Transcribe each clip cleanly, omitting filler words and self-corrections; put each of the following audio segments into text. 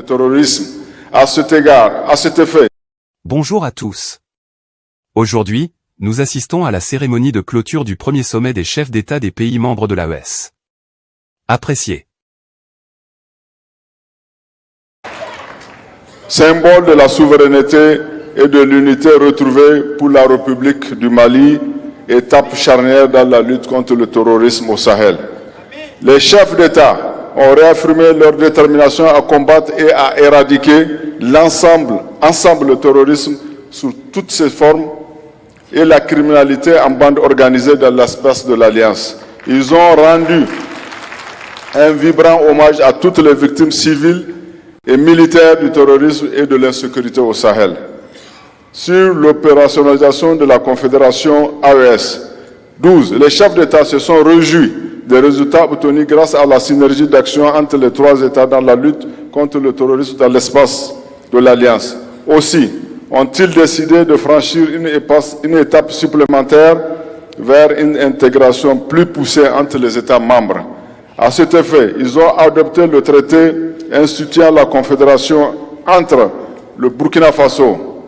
terrorisme. À cet égard, à cet effet. Bonjour à tous. Aujourd'hui, nous assistons à la cérémonie de clôture du premier sommet des chefs d'État des pays membres de l'AES. Apprécié. Symbole de la souveraineté et de l'unité retrouvée pour la République du Mali, étape charnière dans la lutte contre le terrorisme au Sahel. Les chefs d'État ont réaffirmé leur détermination à combattre et à éradiquer ensemble le terrorisme sous toutes ses formes et la criminalité en bande organisée dans l'espace de l'Alliance. Ils ont rendu un vibrant hommage à toutes les victimes civiles et militaires du terrorisme et de l'insécurité au Sahel. Sur l'opérationnalisation de la Confédération AES, 12, les chefs d'État se sont réjouis des résultats obtenus grâce à la synergie d'action entre les trois États dans la lutte contre le terrorisme dans l'espace de l'Alliance. Aussi, ont-ils décidé de franchir une étape supplémentaire vers une intégration plus poussée entre les États membres. À cet effet, ils ont adopté le traité instituant la confédération entre le Burkina Faso,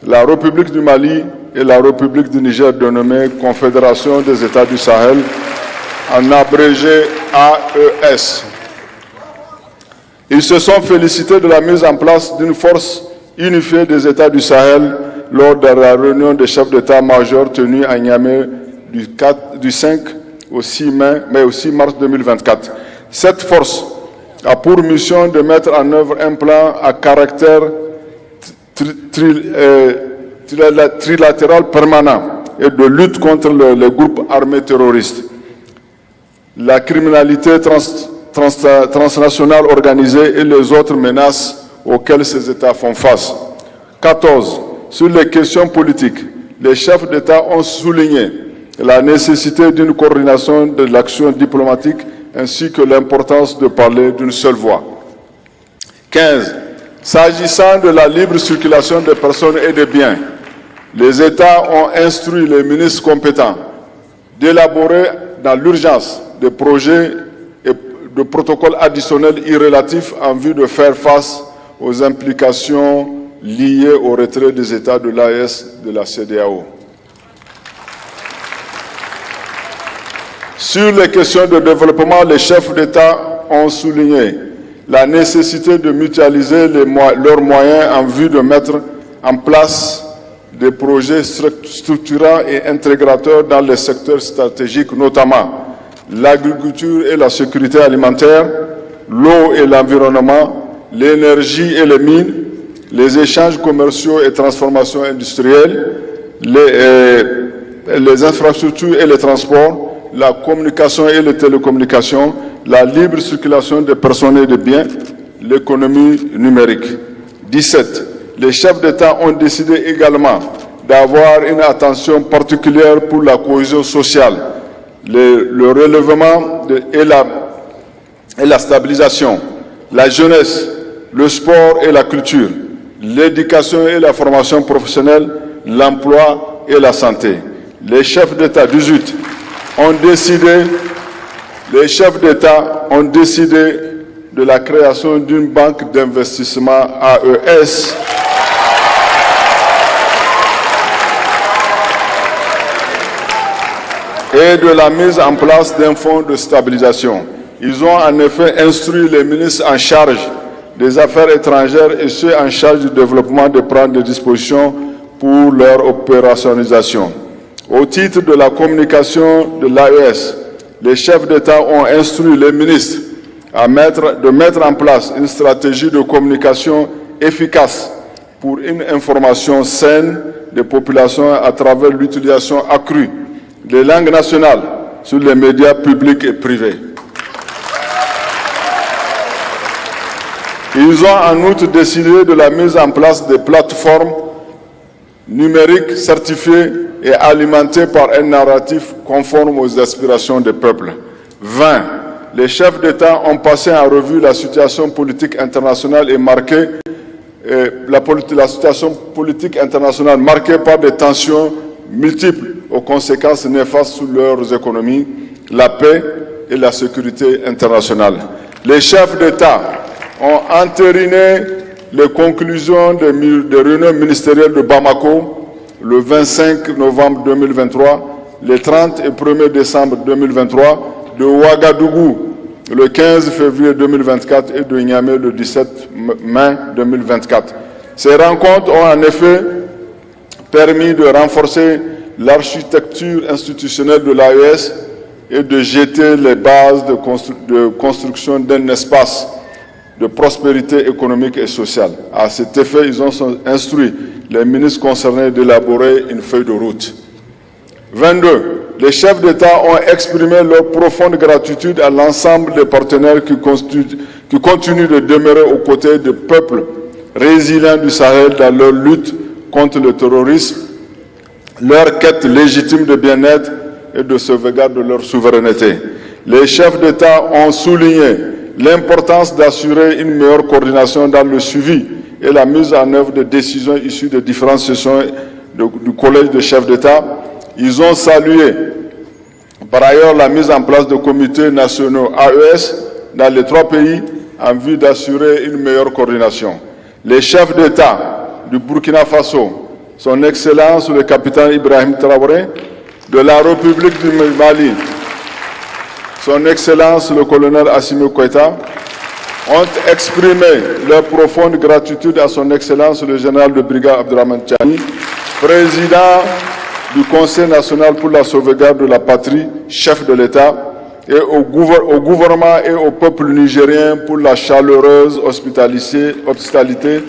la République du Mali et la République du Niger, dénommée Confédération des États du Sahel, en abrégé AES. Ils se sont félicités de la mise en place d'une force unifiée des États du Sahel lors de la réunion des chefs d'État-major tenue à Niamey du 5 au 6 mars 2024. Cette force a pour mission de mettre en œuvre un plan à caractère trilatéral permanent et de lutte contre les groupes armés terroristes, la criminalité transnationale organisée et les autres menaces auxquelles ces États font face. 14. Sur les questions politiques, les chefs d'État ont souligné la nécessité d'une coordination de l'action diplomatique ainsi que l'importance de parler d'une seule voix. 15. S'agissant de la libre circulation des personnes et des biens, les États ont instruit les ministres compétents d'élaborer dans l'urgence des projets et de protocoles additionnels irrélatifs en vue de faire face aux implications liées au retrait des États de l'AES de la CEDEAO. Sur les questions de développement, les chefs d'État ont souligné la nécessité de mutualiser leurs moyens en vue de mettre en place des projets structurants et intégrateurs dans les secteurs stratégiques, notamment l'agriculture et la sécurité alimentaire, l'eau et l'environnement, l'énergie et les mines, les échanges commerciaux et transformations industrielles, les infrastructures et les transports, la communication et les télécommunications, la libre circulation des personnes et des biens, l'économie numérique. 17. Les chefs d'État ont décidé également d'avoir une attention particulière pour la cohésion sociale, le relèvement et la stabilisation, la jeunesse, le sport et la culture, l'éducation et la formation professionnelle, l'emploi et la santé. Les chefs d'État 18 ont décidé de la création d'une banque d'investissement AES et de la mise en place d'un fonds de stabilisation. Ils ont en effet instruit les ministres en charge des Affaires étrangères et ceux en charge du développement de prendre des dispositions pour leur opérationnalisation. Au titre de la communication de l'AES, les chefs d'État ont instruit les ministres de mettre en place une stratégie de communication efficace pour une information saine des populations à travers l'utilisation accrue des langues nationales sur les médias publics et privés. Ils ont en outre décidé de la mise en place de plateformes numériques certifiées et alimentées par un narratif conforme aux aspirations des peuples. 20. Les chefs d'État ont passé en revue la situation politique internationale et marquée la situation politique internationale marquée par des tensions multiples aux conséquences néfastes sur leurs économies, la paix et la sécurité internationale. Les chefs d'État ont entériné les conclusions des réunions ministérielles de Bamako le 25 novembre 2023, le 30 et 1er décembre 2023, de Ouagadougou le 15 février 2024 et de Niamey le 17 mai 2024. Ces rencontres ont en effet permis de renforcer l'architecture institutionnelle de l'AES et de jeter les bases de construction d'un espace de prospérité économique et sociale. À cet effet, ils ont instruit les ministres concernés d'élaborer une feuille de route. 22. Les chefs d'État ont exprimé leur profonde gratitude à l'ensemble des partenaires qui continuent de demeurer aux côtés des peuples résilients du Sahel dans leur lutte contre le terrorisme, leur quête légitime de bien-être et de sauvegarde de leur souveraineté. Les chefs d'État ont souligné l'importance d'assurer une meilleure coordination dans le suivi et la mise en œuvre de décisions issues de différentes sessions du Collège des chefs d'État. Ils ont salué par ailleurs la mise en place de comités nationaux AES dans les 3 pays en vue d'assurer une meilleure coordination. Les chefs d'État du Burkina Faso, son Excellence le capitaine Ibrahim Traoré, de la République du Mali, son Excellence le colonel Assimi Goïta, ont exprimé leur profonde gratitude à son Excellence le général de brigade Abdourahmane Tiani, président du Conseil national pour la sauvegarde de la patrie, chef de l'État, et au gouvernement et au peuple nigérien pour la chaleureuse hospitalité,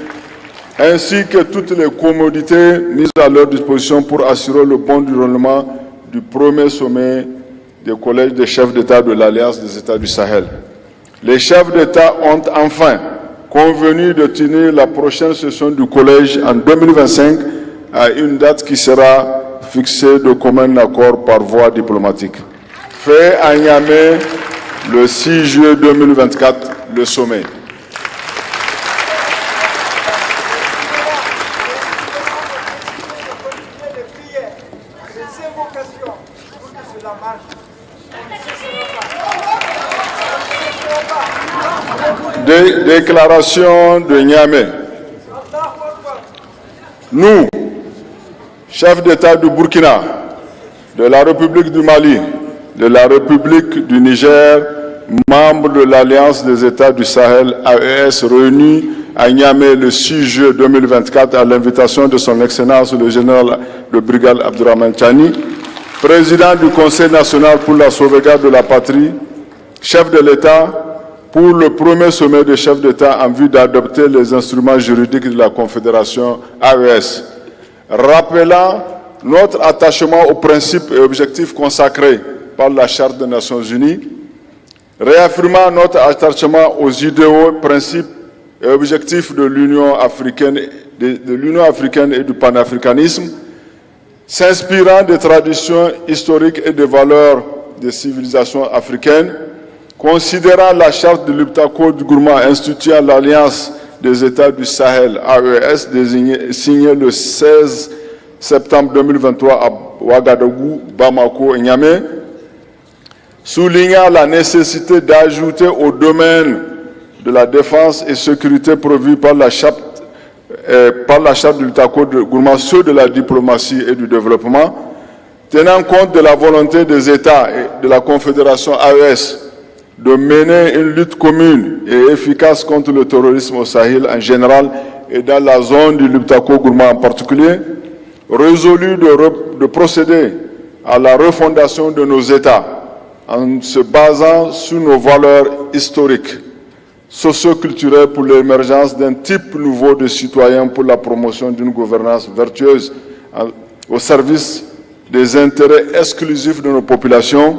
ainsi que toutes les commodités mises à leur disposition pour assurer le bon déroulement du premier sommet des collèges des chefs d'État de l'Alliance des États du Sahel. Les chefs d'État ont enfin convenu de tenir la prochaine session du collège en 2025 à une date qui sera fixée de commun accord par voie diplomatique. Fait à Niamey le 6 juillet 2024, le sommet. Déclaration de Niamey. Nous, chefs d'État du Burkina, de la République du Mali, de la République du Niger, membres de l'Alliance des États du Sahel AES réunis à Niamey le 6 juillet 2024 à l'invitation de son Excellence le général de brigade Abdourahmane Tiani, président du Conseil national pour la sauvegarde de la patrie, chef de l'État, pour le premier sommet des chefs d'État en vue d'adopter les instruments juridiques de la Confédération AES. Rappelant notre attachement aux principes et objectifs consacrés par la Charte des Nations Unies, réaffirmant notre attachement aux idéaux, principes et objectifs de l'Union africaine et du panafricanisme, s'inspirant des traditions historiques et des valeurs des civilisations africaines, considérant la charte de l'Uptako du Gourma instituant l'Alliance des États du Sahel, AES, signée le 16 septembre 2023 à Ouagadougou, Bamako et Niamey, soulignant la nécessité d'ajouter au domaine de la défense et sécurité prévue par la charte de l'Uptako du Gourma ceux de la diplomatie et du développement, tenant compte de la volonté des États et de la Confédération AES de mener une lutte commune et efficace contre le terrorisme au Sahel en général et dans la zone du Liptako-Gourma en particulier, résolu de procéder à la refondation de nos États en se basant sur nos valeurs historiques, socio-culturelles pour l'émergence d'un type nouveau de citoyens pour la promotion d'une gouvernance vertueuse au service des intérêts exclusifs de nos populations,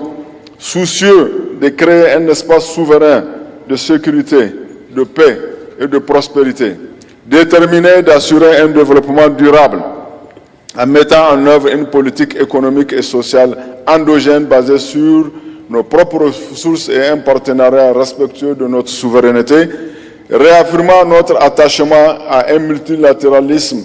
soucieux de créer un espace souverain de sécurité, de paix et de prospérité, déterminé d'assurer un développement durable en mettant en œuvre une politique économique et sociale endogène basée sur nos propres ressources et un partenariat respectueux de notre souveraineté, réaffirmant notre attachement à un multilatéralisme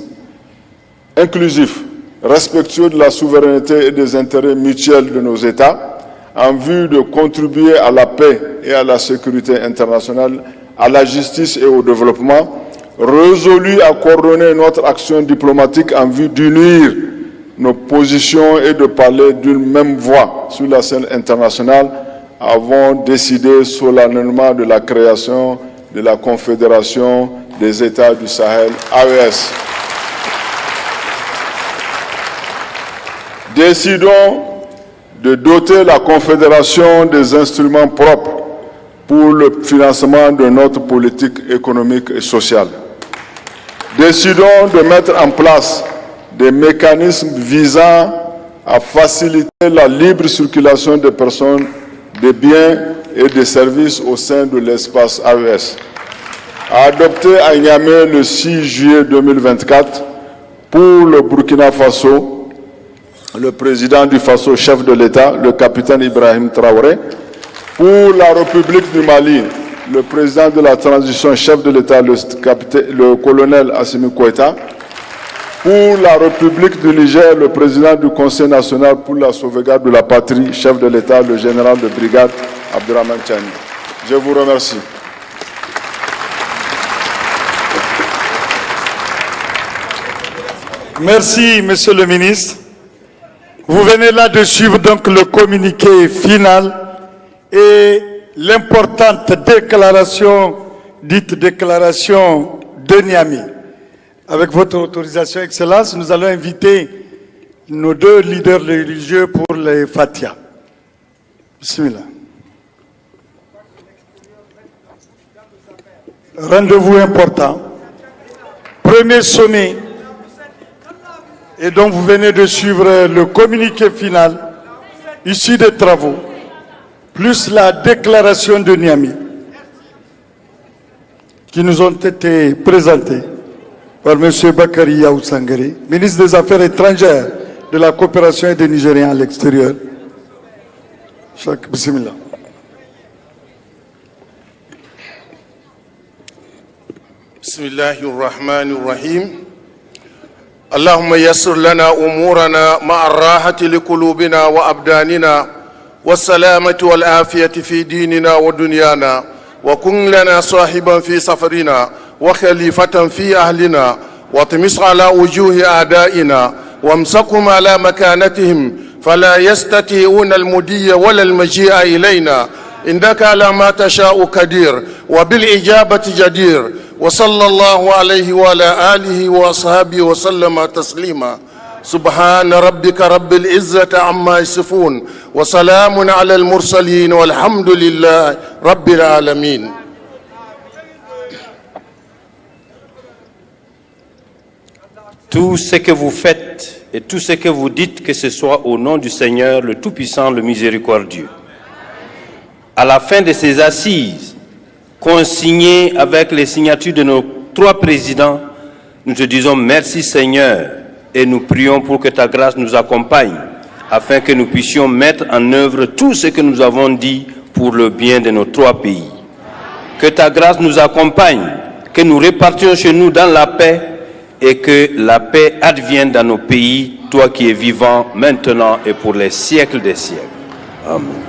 inclusif, respectueux de la souveraineté et des intérêts mutuels de nos États, en vue de contribuer à la paix et à la sécurité internationale à la justice et au développement, résolus à coordonner notre action diplomatique en vue d'unir nos positions et de parler d'une même voix sur la scène internationale, avons décidé solennellement de la création de la Confédération des États du Sahel, AES. Décidons de doter la Confédération des instruments propres pour le financement de notre politique économique et sociale. Décidons de mettre en place des mécanismes visant à faciliter la libre circulation des personnes, des biens et des services au sein de l'espace AES. Adopté à Niamey le 6 juillet 2024 pour le Burkina Faso, le président du Faso, chef de l'État, le capitaine Ibrahim Traoré, pour la République du Mali, le président de la transition, chef de l'État, le colonel Assimi Goïta, pour la République du Niger, le président du Conseil national pour la sauvegarde de la patrie, chef de l'État, le général de brigade Abdurrahman Tchani. Je vous remercie. Merci, Monsieur le ministre. Vous venez là de suivre donc le communiqué final et l'importante déclaration, dite déclaration de Niamey. Avec votre autorisation, Excellence, nous allons inviter nos deux leaders religieux pour les Fatiha. Bismillah. Rendez-vous important. Premier sommet. Et donc vous venez de suivre le communiqué final issu des travaux, plus la déclaration de Niamey, qui nous ont été présentés par M. Bakary Yaou Sangari, ministre des Affaires étrangères, de la coopération et des Nigériens à l'extérieur. Bismillah. Bismillahirrahmanirrahim. اللهم يسر لنا أمورنا مع الراحة لقلوبنا وأبداننا والسلامة والعافية في ديننا ودنيانا وكن لنا صاحبا في سفرنا وخليفة في أهلنا واطمس على وجوه أعدائنا وامسكهم على مكانتهم فلا يستطيعون المضي ولا المجيء إلينا إنك على ما تشاء قدير وبالإجابة جدير وصلى الله عليه وعلى آله وأصحابه وسلم تسليما سبحان ربك رب العزة عما يصفون وسلام على المرسلين والحمد لله رب العالمين. Tout ce que vous faites et tout ce que vous dites, que ce soit au nom du Seigneur, le Tout-Puissant, le Miséricordieux. À la fin de ces assises, consignées avec les signatures de nos trois présidents, nous te disons merci Seigneur et nous prions pour que ta grâce nous accompagne afin que nous puissions mettre en œuvre tout ce que nous avons dit pour le bien de nos trois pays. Que ta grâce nous accompagne, que nous répartions chez nous dans la paix et que la paix advienne dans nos pays, toi qui es vivant maintenant et pour les siècles des siècles. Amen.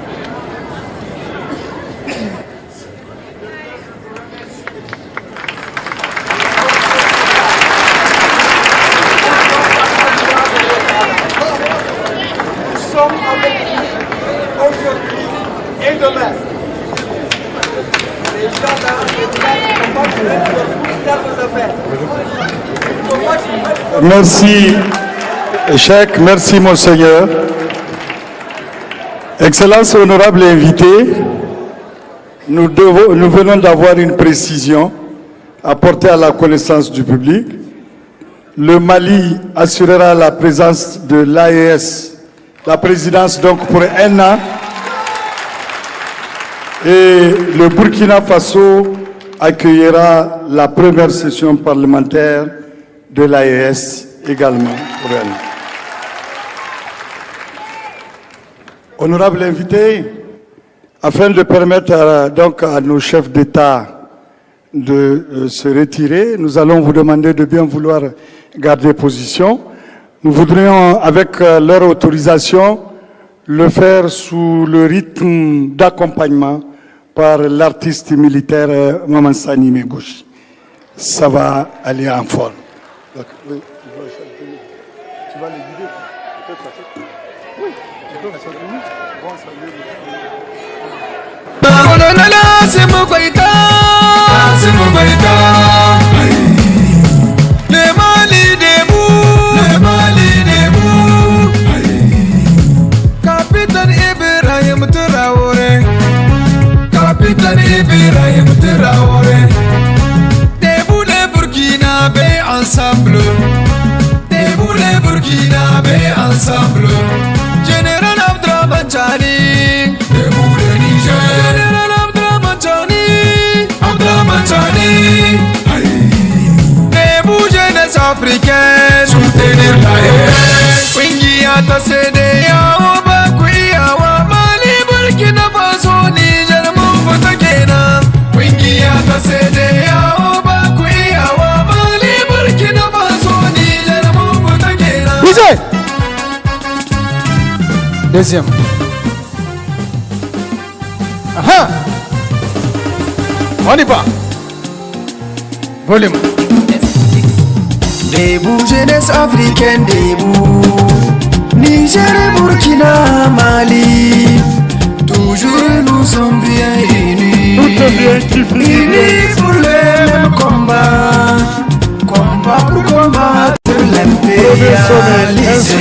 Merci, Cheikh, merci Monseigneur. Excellence, honorable invité, nous venons d'avoir une précision apportée à la connaissance du public. Le Mali assurera la présence de l'AES, la présidence donc pour 1 an, et le Burkina Faso accueillera la première session parlementaire de l'AES également pour elle. Honorable invité, afin de permettre donc à nos chefs d'État de se retirer, nous allons vous demander de bien vouloir garder position. Nous voudrions, avec leur autorisation, le faire sous le rythme d'accompagnement par l'artiste militaire Maman Sani Megouche. Ça va aller en forme. Donc, oui, tu vas les guider. Oui, tu peux faire Capitaine Ibrahim Traoré, Capitaine Ibrahim Traoré, debout les Burkinabés ensemble, debout les Burkinabés ensemble. Général Abdraman Chani, debout le Niger. Général Abdraman Chani, Abdraman Chani. Debout jeunesse africaine, soutenir la haine. Wingia ta CEDEAO. Deuxième. Aha. On y va. Volume. Debout jeunesse africaine, debout. Niger et Burkina, Mali. Toujours nous sommes bien unis. Unis pour le même combat. Combat pour combattre l'impérialisme.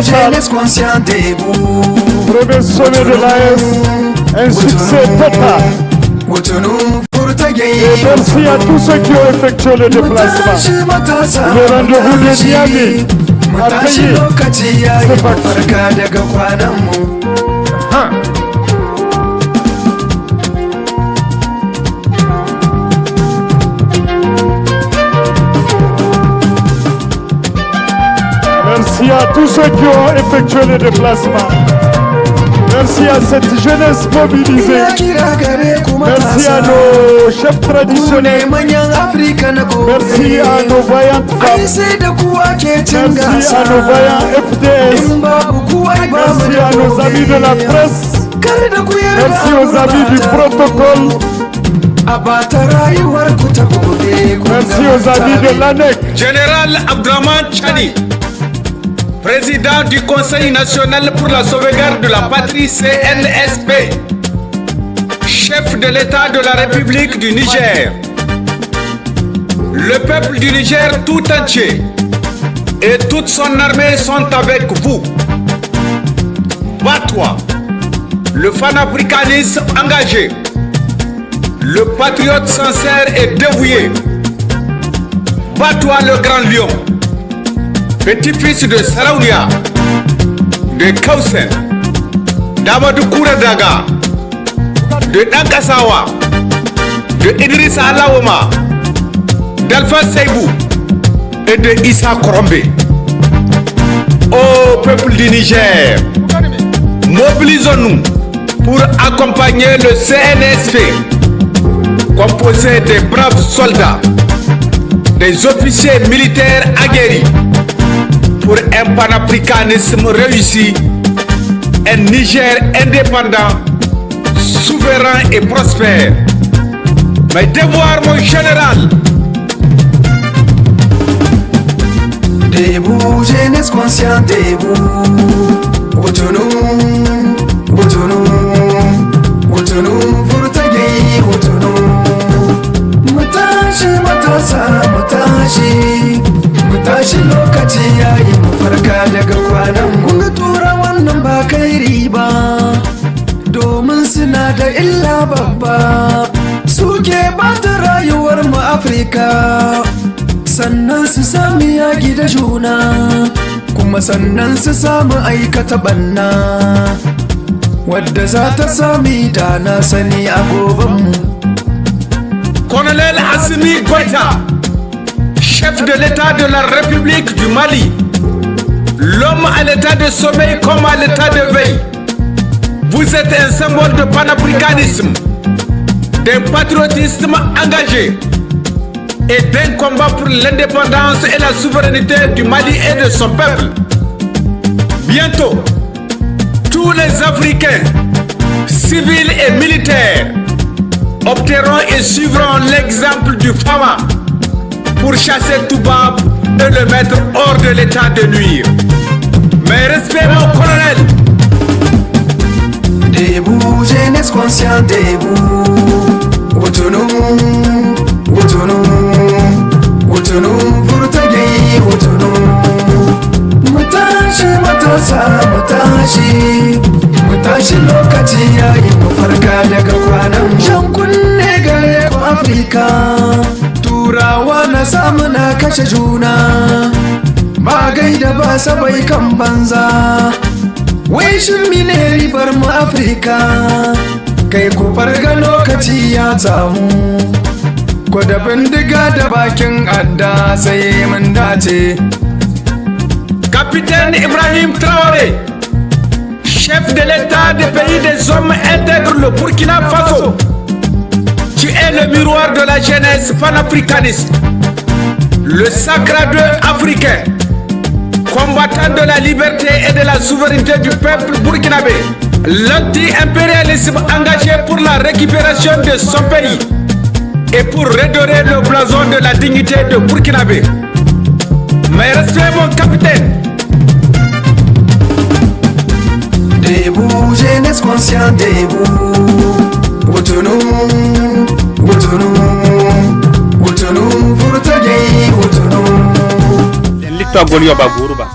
Jeunesse consciente debout. Premier sommet de l'AS, un succès total. Et merci à tous ceux qui ont effectué le déplacement. Le rendez-vous de Niamey a payé. C'est parti. Merci à tous ceux qui ont effectué le déplacement. Merci à cette jeunesse mobilisée. Merci à nos chefs traditionnels. Merci à nos vaillantes femmes. Merci à nos vaillants FDS. Merci à nos amis de la presse. Merci aux amis du protocole. Merci aux amis de l'ANEC. Général Abdraman Chani, président du Conseil national pour la sauvegarde de la patrie CNSP, chef de l'État de la République du Niger, le peuple du Niger tout entier et toute son armée sont avec vous. Bats-toi, le panafricanisme engagé, le patriote sincère et dévoué. Bats-toi le grand lion, petit-fils de Saraounia, de Kausen, d'Amadou Kouradaga, de Dankasawa, de Idriss Alaouma, d'Alpha Seibou et de Issa Korombe. Ô peuple du Niger, mobilisons-nous pour accompagner le CNSP, composé des braves soldats, des officiers militaires aguerris, pour un panafricanisme réussi, un Niger indépendant, souverain et prospère. Mes devoirs, mon général. Debout, jeunesse consciente, debout. Autonom, autonom, autonom, Furtagé, autonom. Matashi, matasa, matashi. Matashi lokaci yayi mu farka daga kwanan. Kun ga turawan nan ba kai riba, domin suna da illa babba. Suke bata rayuwar mu Afrika, sannan su samu yaki da juna, kuma sannan su samu aikata banna, wadda za ta sami da na sani a gobanmu. Colonel Assimi Goïta, chef de l'État de la République du Mali, l'homme à l'état de sommeil comme à l'état de veille. Vous êtes un symbole de panafricanisme, d'un patriotisme engagé et d'un combat pour l'indépendance et la souveraineté du Mali et de son peuple. Bientôt, tous les Africains, civils et militaires, opteront et suivront l'exemple du Fama pour chasser Toubab et le mettre hors de l'état de nuire. Mais respect mon colonel. Debout, jeunesse consciente, debout. Autonom, autonom, autonom, pour ta gueule, autonom. Mutashi, matasa, mutashi lokaci yayi mafarka daga kwanan jan kunne gare ku Afirka. Turawa na samu na kashe juna, ba gaida ba sabai kan banza. Wai shin mine ribar mu Afirka, kai ku farga lokaci ya samu. Kwada bindiga da bakin adda sai mun dace. Capitaine Ibrahim Traoré, chef de l'État des pays des hommes intègres, le Burkina Faso. Tu es le miroir de la jeunesse panafricaniste, le sacre africain, combattant de la liberté et de la souveraineté du peuple burkinabé, l'anti-impérialisme engagé pour la récupération de son pays et pour redorer le blason de la dignité de Burkinabé. Mais respect mon capitaine. Debout, jeunesse consciente, debout. Autonom, autonom, autonom, pour ta gueule, autonom. L'État Golio Bagourouba.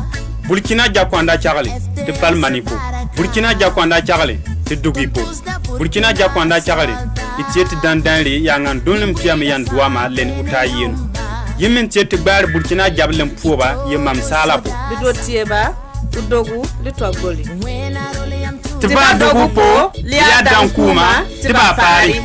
Burkina Diakwanda Tchagale, te Palmanipo. Burkina Diakwanda Tchagale, te Dugipo. Burkina Diakwanda Tchagale, itiet dandanri yangan dunum piam yan douama len utayen. Yemen tiet bar Burkina Diablem Pouba, yemam Salabo. Bido tieba, Udogu, l'État Goli. Tiba Dogu Po, Lia Dankuma, Tiba Paris.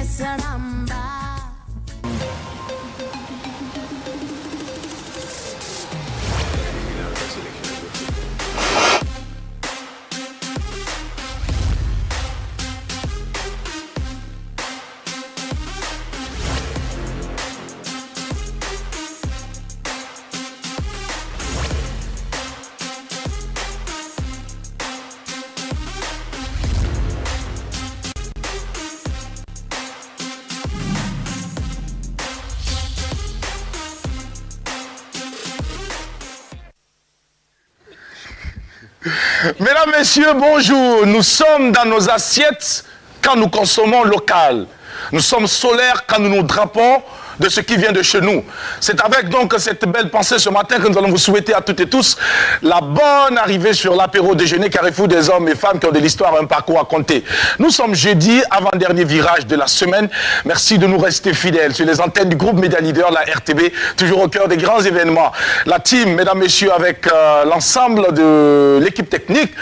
Mesdames, Messieurs, bonjour. Nous sommes dans nos assiettes quand nous consommons local. Nous sommes solaires quand nous nous drapons de ce qui vient de chez nous. C'est avec donc cette belle pensée ce matin que nous allons vous souhaiter à toutes et tous la bonne arrivée sur l'apéro déjeuner Carrefour des hommes et femmes qui ont de l'histoire, un parcours à compter. Nous sommes jeudi, avant-dernier virage de la semaine. Merci de nous rester fidèles sur les antennes du groupe Média Leader, la RTB, toujours au cœur des grands événements. La team, mesdames, messieurs, avec l'ensemble de l'équipe technique,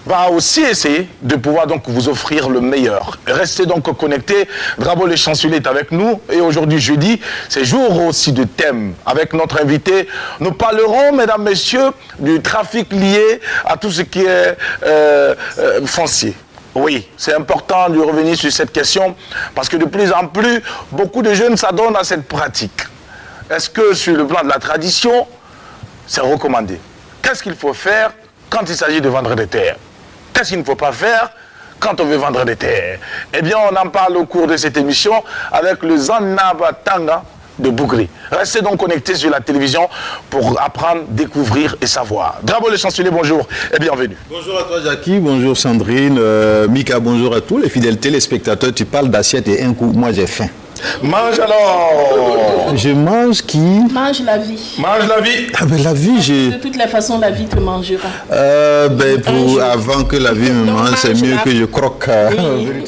va aussi essayer de pouvoir donc vous offrir le meilleur. Restez donc connectés. Drabo le chancelier est avec nous et aujourd'hui jeudi, c'est jour aussi de thème. Avec notre invité, nous parlerons, mesdames, messieurs, du trafic lié à tout ce qui est foncier. Oui, c'est important de revenir sur cette question parce que de plus en plus, beaucoup de jeunes s'adonnent à cette pratique. Est-ce que sur le plan de la tradition, c'est recommandé? Qu'est-ce qu'il faut faire quand il s'agit de vendre des terres? Qu'est-ce qu'il ne faut pas faire quand on veut vendre des terres? Eh bien, on en parle au cours de cette émission avec le Zanaba Tanga de Bougri. Restez donc connectés sur la télévision pour apprendre, découvrir et savoir. Drabo le chancelier, bonjour et bienvenue. Bonjour à toi Jackie, bonjour Sandrine, Mika, bonjour à tous les fidèles téléspectateurs. Tu parles d'assiette et un coup, moi j'ai faim. Mange alors. Je mange qui? Mange la vie. Mange la vie. Ah ben la vie, j'ai... De toutes les façons, la vie te mangera. Avant que la vie me mange, c'est mieux que je croque. Oui.